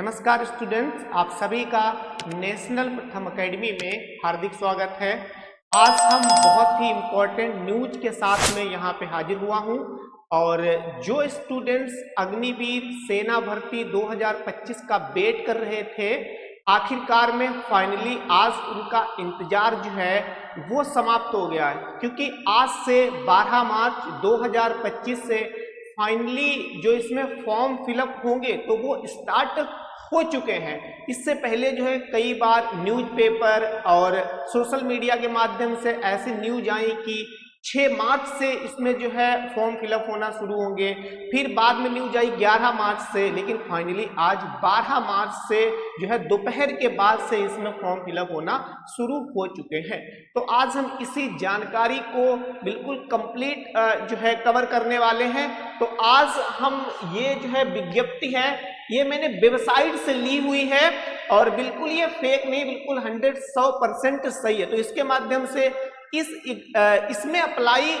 नमस्कार स्टूडेंट्स, आप सभी का नेशनल प्रथम एकेडमी में हार्दिक स्वागत है। आज हम बहुत ही इम्पोर्टेंट न्यूज के साथ में यहाँ पे हाजिर हुआ हूँ और जो स्टूडेंट्स अग्निवीर सेना भर्ती 2025 का वेट कर रहे थे, आखिरकार में फाइनली आज उनका इंतजार जो है वो समाप्त हो गया है, क्योंकि आज से 12 मार्च 2025 से फाइनली जो इसमें फॉर्म फिलअप होंगे तो वो स्टार्ट हो चुके हैं। इससे पहले जो है कई बार न्यूज़पेपर और सोशल मीडिया के माध्यम से ऐसी न्यूज आई कि 6 मार्च से इसमें जो है फॉर्म फिलअप होना शुरू होंगे, फिर बाद में न्यूज आई 11 मार्च से, लेकिन फाइनली आज 12 मार्च से जो है दोपहर के बाद से इसमें फॉर्म फिलअप होना शुरू हो चुके हैं। तो आज हम इसी जानकारी को बिल्कुल कंप्लीट जो है कवर करने वाले हैं। तो आज हम ये जो है विज्ञप्ति है ये मैंने वेबसाइट से ली हुई है और बिल्कुल ये फेक नहीं, बिल्कुल 100% सही है। तो इसके माध्यम से इसमें अप्लाई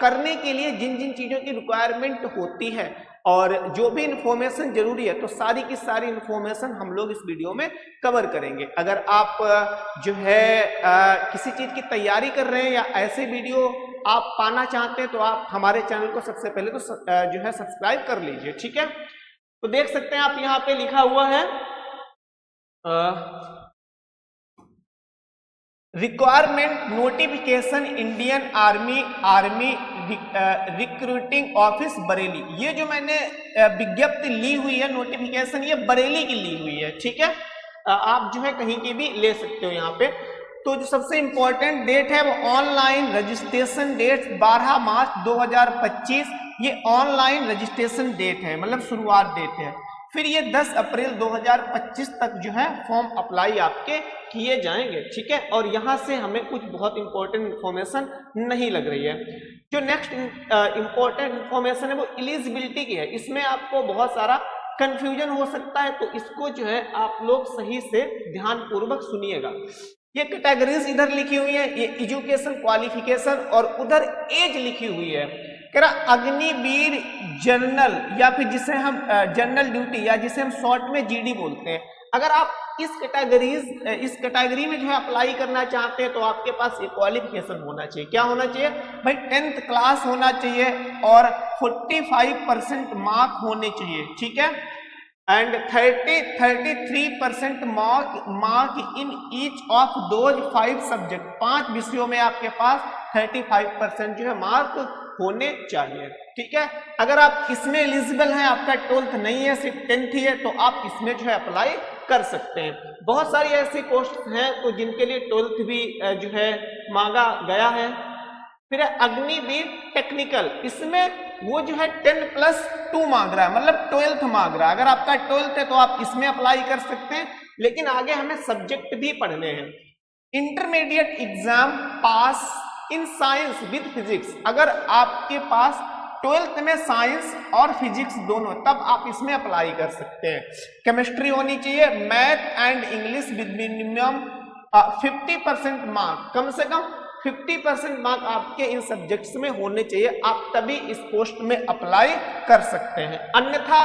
करने के लिए जिन जिन चीज़ों की रिक्वायरमेंट होती है और जो भी इंफॉर्मेशन जरूरी है, तो सारी की सारी इंफॉर्मेशन हम लोग इस वीडियो में कवर करेंगे। अगर आप जो है किसी चीज़ की तैयारी कर रहे हैं या ऐसे वीडियो आप पाना चाहते हैं तो आप हमारे चैनल को सबसे पहले तो जो है सब्सक्राइब कर लीजिए, ठीक है। तो देख सकते हैं आप यहाँ पे लिखा हुआ है requirement notification Indian army recruiting office Bareilly. ये जो मैंने विज्ञप्ति ली हुई है नोटिफिकेशन, ये बरेली की ली हुई है, ठीक है। आप जो है कहीं की भी ले सकते हो यहाँ पे। तो जो सबसे इंपॉर्टेंट डेट है वो ऑनलाइन रजिस्ट्रेशन डेट 12 मार्च 2025, ये ऑनलाइन रजिस्ट्रेशन डेट है, मतलब शुरुआत डेट है। फिर ये 10 अप्रैल 2025 तक जो है फॉर्म अप्लाई आपके किए जाएंगे, ठीक है। और यहाँ से हमें कुछ बहुत इंपॉर्टेंट इंफॉर्मेशन नहीं लग रही है। जो नेक्स्ट इंपॉर्टेंट इंफॉर्मेशन है वो एलिजिबिलिटी की है। इसमें आपको बहुत सारा कंफ्यूजन हो सकता है, तो इसको जो है आप लोग सही से ध्यानपूर्वक सुनिएगा। ये कैटेगरीज इधर लिखी हुई है, ये एजुकेशन क्वालिफिकेशन, और उधर एज लिखी हुई है। कह रहा अग्निवीर जनरल या फिर जिसे हम जनरल ड्यूटी या जिसे हम शॉर्ट में जीडी बोलते हैं। अगर आप इस कैटेगरी में जो है अप्लाई करना चाहते हैं तो आपके पास एक क्वालिफिकेशन होना चाहिए। क्या होना चाहिए भाई? 10th क्लास होना चाहिए और 45% मार्क होने चाहिए, ठीक है। And 33% mark in each of those 5 subject. 5 विषयों में आपके पास 35% जो है मार्क होने चाहिए, ठीक है। अगर आप इसमें एलिजिबल हैं, आपका 12th नहीं है, सिर्फ 10th ही है, तो आप इसमें जो है अप्लाई कर सकते हैं। बहुत सारी ऐसी पोस्ट हैं तो जिनके लिए 12th भी जो है मांगा गया है। फिर अग्निवीर टेक्निकल, इसमें वो जो है 10+2 मांग रहा है, मतलब 12th मांग रहा है। अगर आपका 12th है तो आप इसमें अप्लाई कर सकते हैं, लेकिन आगे हमें सब्जेक्ट भी पढ़ने हैं। Intermediate exam pass in science with physics, अगर आपके पास 12th में साइंस और फिजिक्स दोनों, तब आप इसमें अप्लाई कर सकते हैं। केमिस्ट्री होनी चाहिए, math and English with minimum 50% mark, कम से कम 50% मार्क आपके इन सब्जेक्ट्स में होने चाहिए, आप तभी इस पोस्ट में अप्लाई कर सकते हैं। अन्यथा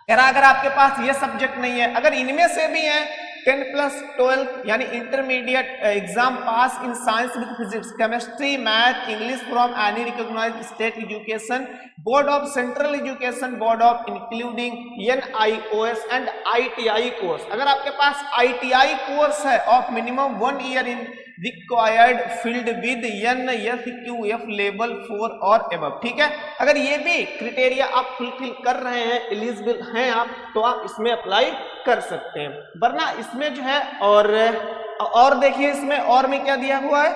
अगर आपके पास ये सब्जेक्ट नहीं है, अगर इनमें से भी है 10+12 यानी intermediate exam pass in science with physics, chemistry, math, English from any recognised state education board of central education board of including NIOS and ITI course. अगर आपके पास ITI कोर्स है of minimum 1 year in required field with NSQF level 4 और above, ठीक है। अगर ये भी क्राइटेरिया आप फुलफिल कर रहे हैं, एलिजिबल हैं आप, तो आप इसमें अप्लाई कर सकते हैं। वरना इसमें जो है और देखिए इसमें और में क्या दिया हुआ है,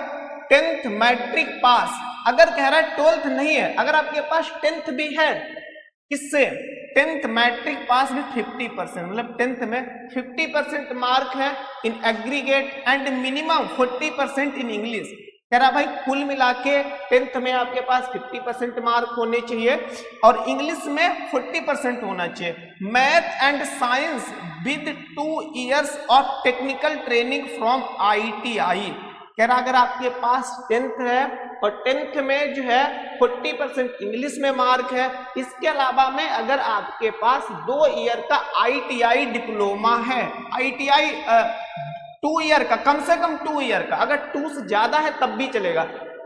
10th मैट्रिक पास। अगर कह रहा है 12th नहीं है, अगर आपके पास 10th भी है, किससे 10th मैट्रिक पास विद 50%, मतलब 10th में 50% मार्क है in aggregate and minimum 40% in English. कह रहा भाई कुल मिला के 10th में आपके पास 50% मार्क होने चाहिए और इंग्लिश में 40% होना चाहिए। Math and science with 2 years of technical training from ITI, कह रहा अगर आपके पास 10th है और 10th में जो है 40% इंग्लिश में मार्क है, इसके अलावा में अगर आपके पास 2 ईयर का ITI डिप्लोमा है, ITI 2 ईयर का, कम से कम 2 ईयर का, अगर 2 से ज्यादा है तब भी चलेगा,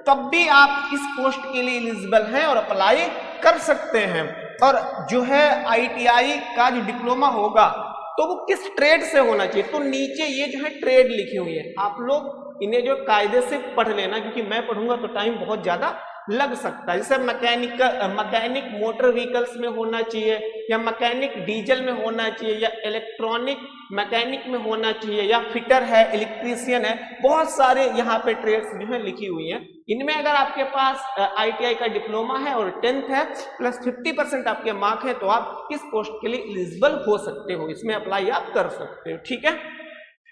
तब भी आप इस पोस्ट के लिए एलिजिबल हैं और अप्लाई कर सकते हैं। और जो है ITI का जो डिप्लोमा होगा तो वो किस ट्रेड से होना चाहिए, तो नीचे ये जो है ट्रेड लिखी हुई है, आप लोग इन्हें जो कायदे से पढ़ लेना, क्योंकि मैं पढ़ूंगा तो टाइम बहुत ज्यादा लग सकता है। जैसे मैकेनिक मोटर व्हीकल्स में होना चाहिए, या मैकेनिक डीजल में होना चाहिए, या इलेक्ट्रॉनिक मैकेनिक में होना चाहिए, या फिटर है, इलेक्ट्रीशियन है, बहुत सारे यहाँ पे ट्रेड्स जो है लिखी हुई हैं। इनमें अगर आपके पास ITI का डिप्लोमा है और 10th है प्लस 50% आपके मार्क है तो आप इस पोस्ट के लिए एलिजिबल हो सकते हो, इसमें अप्लाई आप कर सकते हो। ठीक है,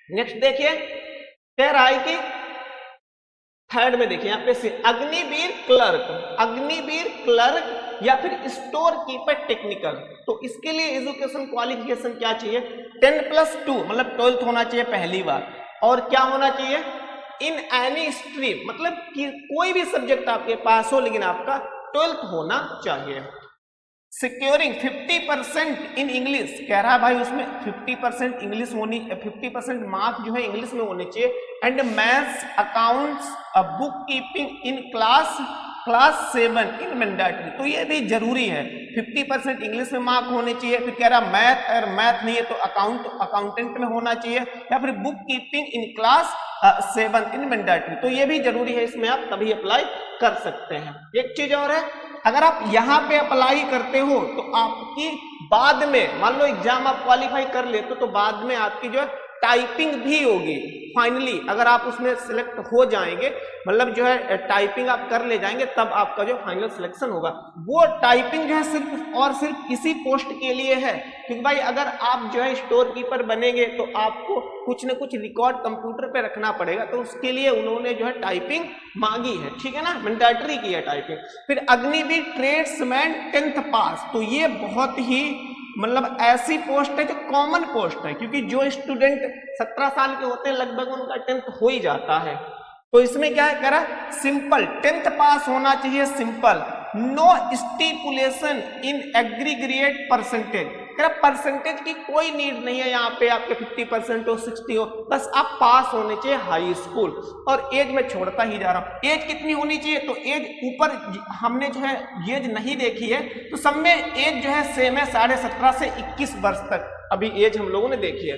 नेक्स्ट देखिए, कह रहा है कि थर्ड में देखिए यहाँ पे से अग्निवीर क्लर्क या फिर स्टोर कीपर टेक्निकल, तो इसके लिए एजुकेशन क्वालिफिकेशन क्या चाहिए, 10+2 मतलब 12th होना चाहिए पहली बार, और क्या होना चाहिए इन एनी स्ट्रीम, मतलब कि कोई भी सब्जेक्ट आपके पास हो लेकिन आपका 12th होना चाहिए। सिक्योरिंग 50% इन इंग्लिश, कह रहा है भाई उसमें 50% इंग्लिश होनी, 50% मार्क जो है इंग्लिश में होने चाहिए, and maths accounts book keeping in class 7 in mandatory, तो ये भी जरूरी है, 50% इंग्लिश में मार्क होने चाहिए। फिर कह रहा मैथ, अगर मैथ नहीं है तो अकाउंटेंट में होना चाहिए, या फिर book keeping in class 7 in mandatory, तो ये भी जरूरी है, इसमें आप तभी अप्लाई कर सकते हैं। एक चीज और है, अगर आप यहाँ पे अप्लाई करते हो तो आपकी बाद में मान लो एग्जाम आप क्वालिफाई कर लेते तो बाद में आपकी जो है टाइपिंग भी होगी फाइनली, अगर आप उसमें सिलेक्ट हो जाएंगे, मतलब जो है टाइपिंग आप कर ले जाएंगे तब आपका जो फाइनल सिलेक्शन होगा। वो टाइपिंग जो है सिर्फ और सिर्फ इसी पोस्ट के लिए है, क्योंकि भाई अगर आप जो है स्टोर कीपर बनेंगे तो आपको कुछ न कुछ रिकॉर्ड कंप्यूटर पे रखना पड़ेगा, तो उसके लिए उन्होंने जो है टाइपिंग मांगी है, ठीक है ना, मैंडेटरी की है टाइपिंग। फिर अग्निवीर ट्रेड्समैन 10th पास, तो ये बहुत ही मतलब ऐसी पोस्ट है जो कॉमन पोस्ट है, क्योंकि जो स्टूडेंट 17 साल के होते हैं लगभग उनका 10th हो ही जाता है। तो इसमें क्या है, करा सिंपल 10th पास होना चाहिए, simple, no stipulation in aggregate percentage, percentage की कोई नीड नहीं है यहाँ पे, आपके 50% हो 60 हो, बस आप पास होने चाहिए हाई स्कूल। और एज में छोड़ता ही जा रहा हूँ, एज कितनी होनी चाहिए, तो एज ऊपर हमने जो है एज नहीं देखी है, तो सब में एज जो है सेम है, 17.5 से 21 वर्ष तक अभी एज हम लोगों ने देखी है।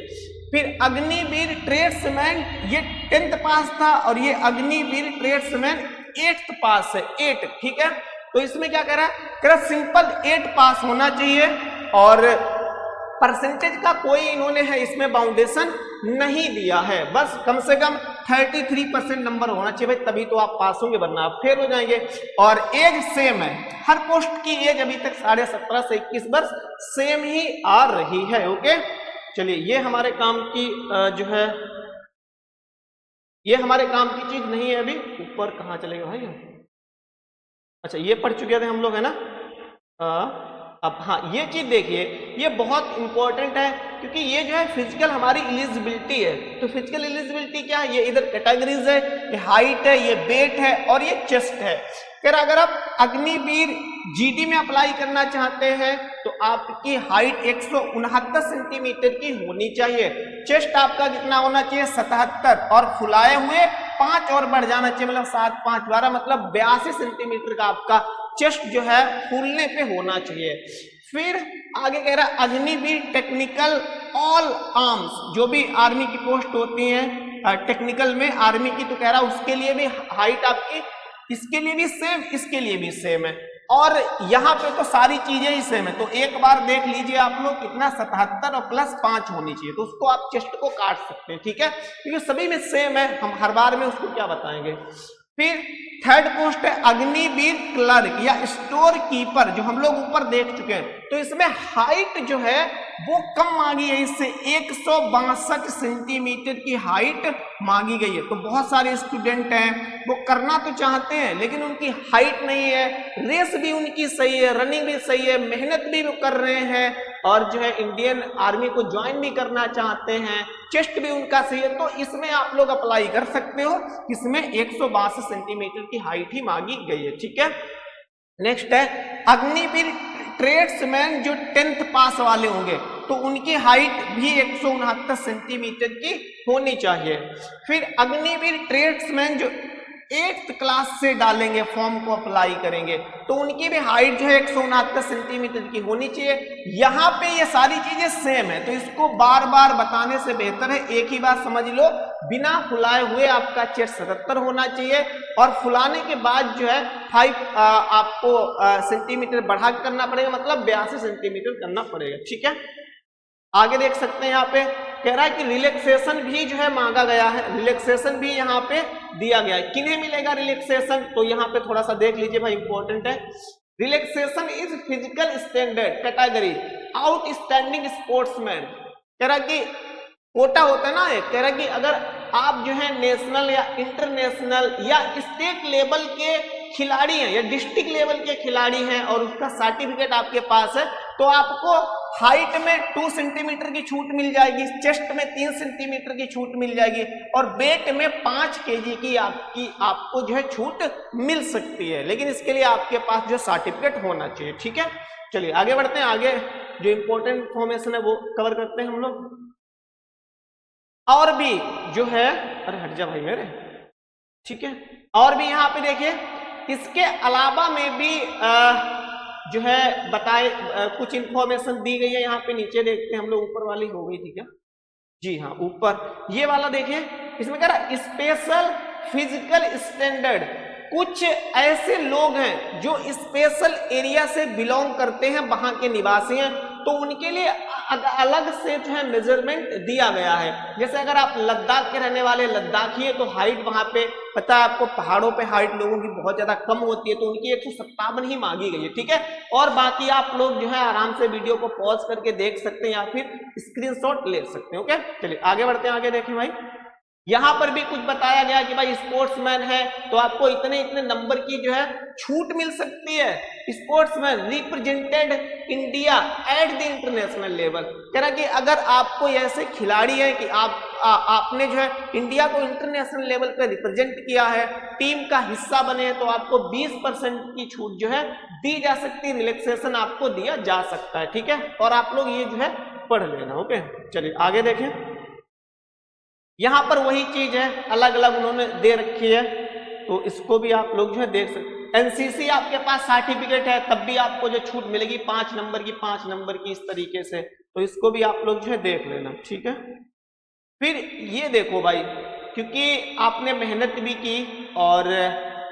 फिर अग्निवीर ट्रेड्समैन, ये 10th पास था, और ये अग्निवीर ट्रेड्समैन 8th पास है, 8, ठीक है। तो इसमें क्या कह रहा है, कह रहा सिंपल 8 पास होना चाहिए, और परसेंटेज का कोई इन्होंने है इसमें बाउंडेशन नहीं दिया है, बस कम से कम 33% नंबर होना चाहिए भाई, तभी तो आप पास होंगे, वरना आप फेल हो जाएंगे। और एज सेम है, हर पोस्ट की एज अभी तक 17.5 से 21 वर्ष सेम ही आ रही है। ओके, चलिए ये हमारे काम की जो है, ये हमारे काम की चीज नहीं है। अभी ऊपर कहाँ चलेगा भाई, अच्छा ये पढ़ चुके थे हम लोग, है ना। अब हाँ ये चीज देखिए, ये बहुत इंपॉर्टेंट है, क्योंकि ये जो है फिजिकल हमारी एलिजिबिलिटी है। तो फिजिकल एलिजिबिलिटी क्या है, ये इधर कैटेगरीज है, ये हाइट है, ये वेट है, और ये चेस्ट है। फिर अगर आप अग्निवीर जीडी में अप्लाई करना चाहते हैं तो आपकी हाइट 169 सेंटीमीटर की होनी चाहिए, चेस्ट आपका कितना होना चाहिए 77, और फुलाए हुए 5 और बढ़ जाना चाहिए, मतलब 7 5 12, मतलब 82 सेंटीमीटर का आपका चेस्ट जो है फूलने पे होना चाहिए। फिर आगे कह रहा है अग्निवीर टेक्निकल ऑल आर्म्स, जो भी आर्मी की पोस्ट होती है टेक्निकल में आर्मी की, तो कह रहा है उसके लिए भी हाइट आपकी, इसके लिए भी सेम, इसके लिए भी सेम है, और यहाँ पे तो सारी चीजें ही सेम है। तो एक बार देख लीजिए आप लोग, कितना 77 और प्लस 5 होनी चाहिए, तो उसको आप चेस्ट को काट सकते हैं, ठीक है, क्योंकि सभी में सेम है, हम हर बार में उसको क्या बताएंगे। फिर थर्ड पोस्ट है अग्निवीर क्लर्क या स्टोर कीपर, जो हम लोग ऊपर देख चुके हैं। तो इसमें हाइट जो है वो कम मांगी है, इससे 162 सेंटीमीटर की हाइट मांगी गई है। तो बहुत सारे स्टूडेंट हैं वो करना तो चाहते हैं लेकिन उनकी हाइट नहीं है, रेस भी उनकी सही है, रनिंग भी सही है, मेहनत भी वो कर रहे हैं, और जो है इंडियन आर्मी को ज्वाइन भी करना चाहते हैं, चेस्ट भी उनका सही है, तो इसमें आप लोग अप्लाई कर सकते हो। इसमें 162 सेंटीमीटर की हाइट ही मांगी गई है, ठीक है। नेक्स्ट है अग्निवीर ट्रेड्समैन जो 10th पास वाले होंगे तो उनकी हाइट भी 169 सेंटीमीटर की होनी चाहिए। फिर अग्निवीर ट्रेड्समैन जो 8th क्लास से डालेंगे फॉर्म को अप्लाई करेंगे तो उनकी भी हाइट जो है 169 सेंटीमीटर की होनी चाहिए। यहाँ पे ये सारी चीजें सेम है, तो इसको बार बार बताने से बेहतर है एक ही बात समझ लो, बिना फुलाए हुए आपका चेस्ट 77 होना चाहिए और फुलाने के बाद जो है 5 आपको सेंटीमीटर बढ़ा करना पड़ेगा, मतलब 82 सेंटीमीटर करना पड़ेगा, ठीक है। आगे देख सकते हैं यहाँ पे कह रहा है कि रिलैक्सेशन भी जो है मांगा गया है, रिलैक्सेशन भी यहाँ पे दिया गया है। किन्हें मिलेगा रिलैक्सेशन, तो यहाँ पे थोड़ा सा देख लीजिए भाई, इंपॉर्टेंट है। Relaxation is physical standard category outstanding sportsman. कह रहा कि कोटा होता है ना, कह रहा कि अगर आप जो है नेशनल या इंटरनेशनल या स्टेट लेवल के खिलाड़ी हैं या डिस्ट्रिक्ट लेवल के खिलाड़ी हैं और उसका सर्टिफिकेट आपके पास है तो आपको हाइट में 2 सेंटीमीटर की छूट मिल जाएगी, चेस्ट में 3 सेंटीमीटर की छूट मिल जाएगी और वेट में 5 केजी की आपको जो है छूट मिल सकती है, लेकिन इसके लिए आपके पास जो सर्टिफिकेट होना चाहिए, ठीक है। चलिए आगे बढ़ते हैं, आगे जो इंपॉर्टेंट इंफॉर्मेशन है वो कवर करते हैं हम लोग। और भी जो है, अरे हट जा भाई मेरे, ठीक है। और भी यहाँ पे देखिए इसके अलावा में भी जो है बताए कुछ इंफॉर्मेशन दी गई है। यहाँ पे नीचे देखते हैं हम लोग, ऊपर वाली हो गई थी क्या, जी हाँ ऊपर ये वाला देखिए, इसमें कह रहा स्पेशल फिजिकल स्टैंडर्ड। कुछ ऐसे लोग हैं जो स्पेशल एरिया से बिलोंग करते हैं, वहां के निवासी हैं, तो उनके लिए अलग से जो है मेजरमेंट दिया गया है। जैसे अगर आप लद्दाख के रहने वाले लद्दाखी है तो हाइट वहां पे पता है आपको, पहाड़ों पे हाइट लोगों की बहुत ज्यादा कम होती है, तो उनकी 157 ही मांगी गई है, ठीक है। और बाकी आप लोग जो है आराम से वीडियो को पॉज करके देख सकते हैं या फिर स्क्रीनशॉट ले सकते हैं, ओके। चलिए आगे बढ़ते हैं, आगे देखें भाई, यहां पर भी कुछ बताया गया कि भाई स्पोर्ट्समैन है तो आपको इतने इतने नंबर की जो है छूट मिल सकती है। Sportsman represented India at the international level. कह रहा कि अगर आपको ऐसे खिलाड़ी है कि आपने जो है इंडिया को इंटरनेशनल लेवल पर रिप्रेजेंट किया है, टीम का हिस्सा बने हैं, तो आपको 20% की छूट जो है दी जा सकती है, रिलैक्सेशन आपको दिया जा सकता है, ठीक है। और आप लोग ये जो है पढ़ लेना, ओके। चलिए आगे देखें, यहां पर वही चीज है, अलग अलग उन्होंने दे रखी है, तो इसको भी आप लोग जो है देख सकते। एनसीसी आपके पास सर्टिफिकेट है तब भी आपको जो छूट मिलेगी 5 नंबर की इस तरीके से, तो इसको भी आप लोग जो है देख लेना, ठीक है। फिर ये देखो भाई, क्योंकि आपने मेहनत भी की और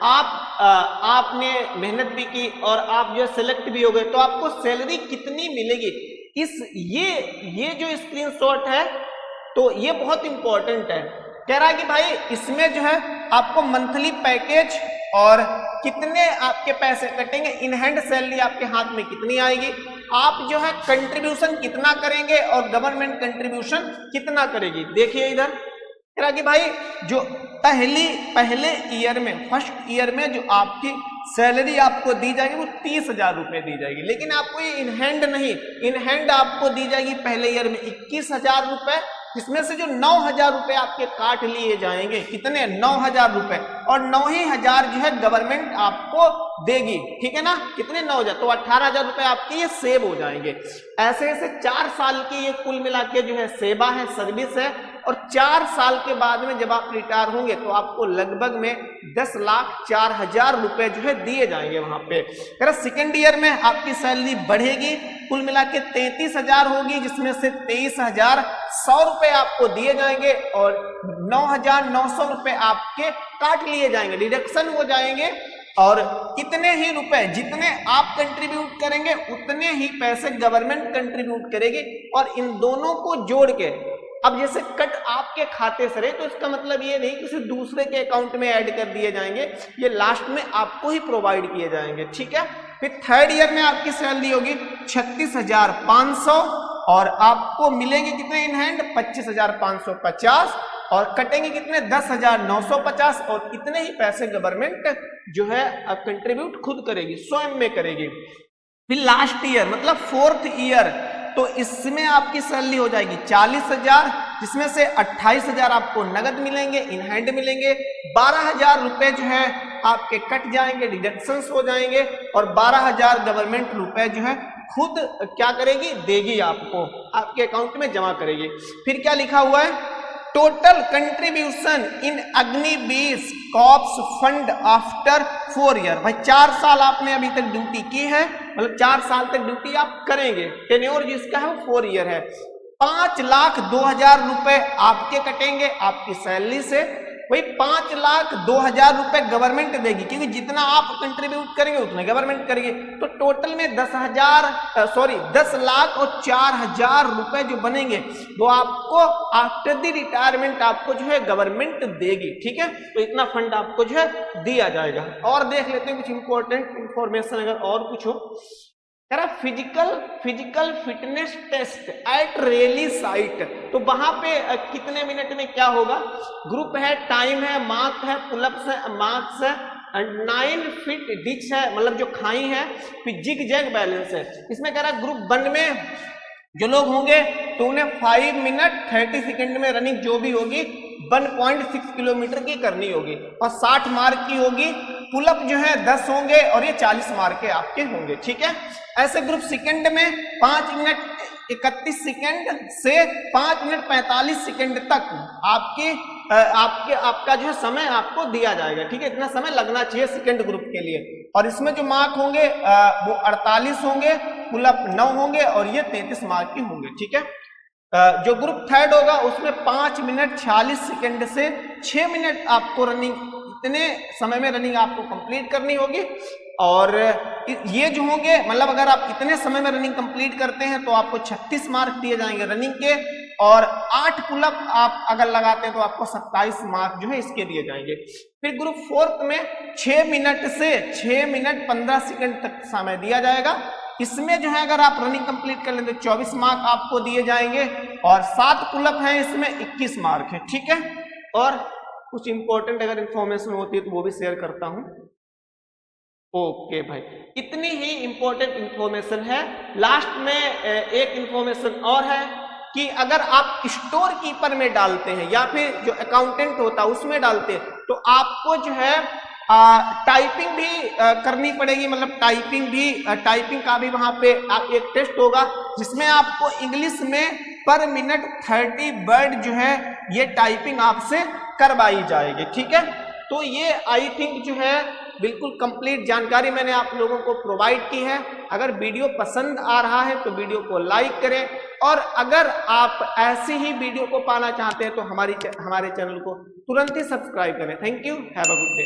आपने मेहनत भी की और आप जो सेलेक्ट भी हो गए, तो आपको सैलरी कितनी मिलेगी, ये जो स्क्रीनशॉट है तो ये बहुत इंपॉर्टेंट है। कह रहा है कि भाई इसमें जो है आपको मंथली पैकेज और कितने आपके पैसे कटेंगे, इन हैंड सैलरी आपके हाथ में कितनी आएगी, आप जो है कंट्रीब्यूशन कितना करेंगे और गवर्नमेंट कंट्रीब्यूशन कितना करेगी। देखिए इधर कह रहा कि भाई जो पहले ईयर में, फर्स्ट ईयर में जो आपकी सैलरी आपको दी जाएगी वो 30,000 रुपए दी जाएगी, लेकिन आपको ये इन हैंड नहीं, इन हैंड आपको दी जाएगी पहले ईयर में 21,000 रुपए, इसमें से जो 9,000 रुपए आपके काट लिए जाएंगे, कितने 9,000 रुपए, और 9,000 जो है गवर्नमेंट आपको देगी, ठीक है ना, कितने 9,000, तो 18,000 रुपए आपके ये सेव हो जाएंगे। ऐसे ऐसे 4 साल की ये कुल मिला के जो है सेवा है, सर्विस है, और 4 साल के बाद में जब आप रिटायर होंगे तो आपको लगभग में 10,04,000 रुपए जो है दिए जाएंगे वहां पे। अगर सेकेंड ईयर में आपकी सैलरी बढ़ेगी, कुल मिला के 33,000 होगी, जिसमें से 23,100 रुपए आपको दिए जाएंगे और 9,900 रुपए आपके काट लिए जाएंगे, डिडक्शन हो जाएंगे, और कितने ही रुपए जितने आप कंट्रीब्यूट करेंगे उतने ही पैसे गवर्नमेंट कंट्रीब्यूट करेगी, और इन दोनों को जोड़ के अब जैसे कट आपके खाते से रहे तो इसका मतलब ये नहीं किसी दूसरे के अकाउंट में ऐड कर दिए जाएंगे, ये लास्ट में आपको ही प्रोवाइड किए जाएंगे, ठीक है। फिर थर्ड ईयर में आपकी सैलरी होगी 36,500 और आपको मिलेंगे कितने इन हैंड 25,550 और कटेंगे कितने 10,950 और इतने ही पैसे गवर्नमेंट जो है कंट्रीब्यूट खुद करेगी, स्वयं में करेगी। फिर लास्ट ईयर मतलब फोर्थ ईयर तो इसमें आपकी सैलरी हो जाएगी 40,000, जिसमें से 28,000 आपको नगद मिलेंगे, इन हैंड मिलेंगे, 12,000 रुपए जो है आपके कट जाएंगे, डिडक्शंस हो जाएंगे, और 12,000 गवर्नमेंट रुपए जो है खुद क्या करेगी, देगी आपको, आपके अकाउंट में जमा करेगी। फिर क्या लिखा हुआ है, total contribution in Agniveer corps fund after 4 year. भाई 4 साल आपने अभी तक ड्यूटी की है, मतलब 4 साल तक ड्यूटी आप करेंगे, टेन्योर जिसका है वो 4 ईयर है। 5,02,000 रुपए आपके कटेंगे आपकी सैलरी से, वही 5,02,000 रुपए गवर्नमेंट देगी, क्योंकि जितना आप कंट्रीब्यूट करेंगे उतना गवर्नमेंट करेगी। तो टोटल में 10,04,000 रुपए जो बनेंगे वो आपको आफ्टर द रिटायरमेंट आपको जो है गवर्नमेंट देगी। ठीक है, तो इतना फंड आपको जो है दिया जाएगा। और देख लेते हैं कुछ इंपॉर्टेंट इंफॉर्मेशन, अगर और कुछ हो। Physical fitness test at rally site, तो वहां पे कितने मिनट में क्या होगा, ग्रुप है, टाइम है, मार्क है, पुलअप्स है, मार्क्स है, 9 फीट डिच है, मतलब जो खाई है, फिर जिग जैग बैलेंस है। इसमें कह रहा है ग्रुप 1 में जो लोग होंगे तो उन्हें 5 मिनट 30 सेकेंड में रनिंग जो भी होगी 1.6 किलोमीटर की करनी होगी, और 60 मार्क की होगी। पुलअप जो है 10 होंगे, और ये 40 मार्क के आपके होंगे। ठीक है, ऐसे ग्रुप सेकंड में 5 मिनट 31 सेकंड से 5 मिनट 45 सेकंड तक आपका जो है समय आपको दिया जाएगा। ठीक है, इतना समय लगना चाहिए सेकंड ग्रुप के लिए। और इसमें जो मार्क होंगे वो 48 होंगे, पुलअप 9 होंगे, और ये 33 मार्क के होंगे। ठीक है, जो ग्रुप थर्ड होगा उसमें 5 मिनट 46 सेकंड से 6 मिनट आपको रनिंग, इतने समय में रनिंग आपको कंप्लीट करनी होगी। और ये जो होंगे, मतलब अगर आप इतने समय में रनिंग कंप्लीट करते हैं तो आपको 36 मार्क दिए जाएंगे रनिंग के, और 8 पुलअप आप अगर लगाते हैं तो आपको 27 मार्क जो है इसके दिए जाएंगे। फिर ग्रुप फोर्थ में 6 मिनट से 6 मिनट 15 सेकंड तक समय दिया जाएगा। इसमें जो है अगर आप रनिंग कंप्लीट कर लें तो 24 मार्क आपको दिए जाएंगे, और 7 पुलअप हैं, इसमें 21 मार्क है। ठीक है, और कुछ इंपॉर्टेंट अगर इंफॉर्मेशन होती है तो वो भी शेयर करता हूं। ओके भाई, इतनी ही इंपॉर्टेंट इंफॉर्मेशन है। लास्ट में एक इंफॉर्मेशन और है कि अगर आप स्टोर कीपर में डालते हैं या फिर जो अकाउंटेंट होता है उसमें डालते हैं तो आपको जो है टाइपिंग भी करनी पड़ेगी, मतलब टाइपिंग का भी वहां पे एक टेस्ट होगा जिसमें आपको इंग्लिश में पर मिनट 30 वर्ड जो है ये टाइपिंग आपसे करवाई जाएगी। ठीक है, तो ये आई थिंक जो है बिल्कुल कंप्लीट जानकारी मैंने आप लोगों को प्रोवाइड की है। अगर वीडियो पसंद आ रहा है तो वीडियो को लाइक करें, और अगर आप ऐसी ही वीडियो को पाना चाहते हैं तो हमारे चैनल को तुरंत ही सब्सक्राइब करें। Thank you, have a good day.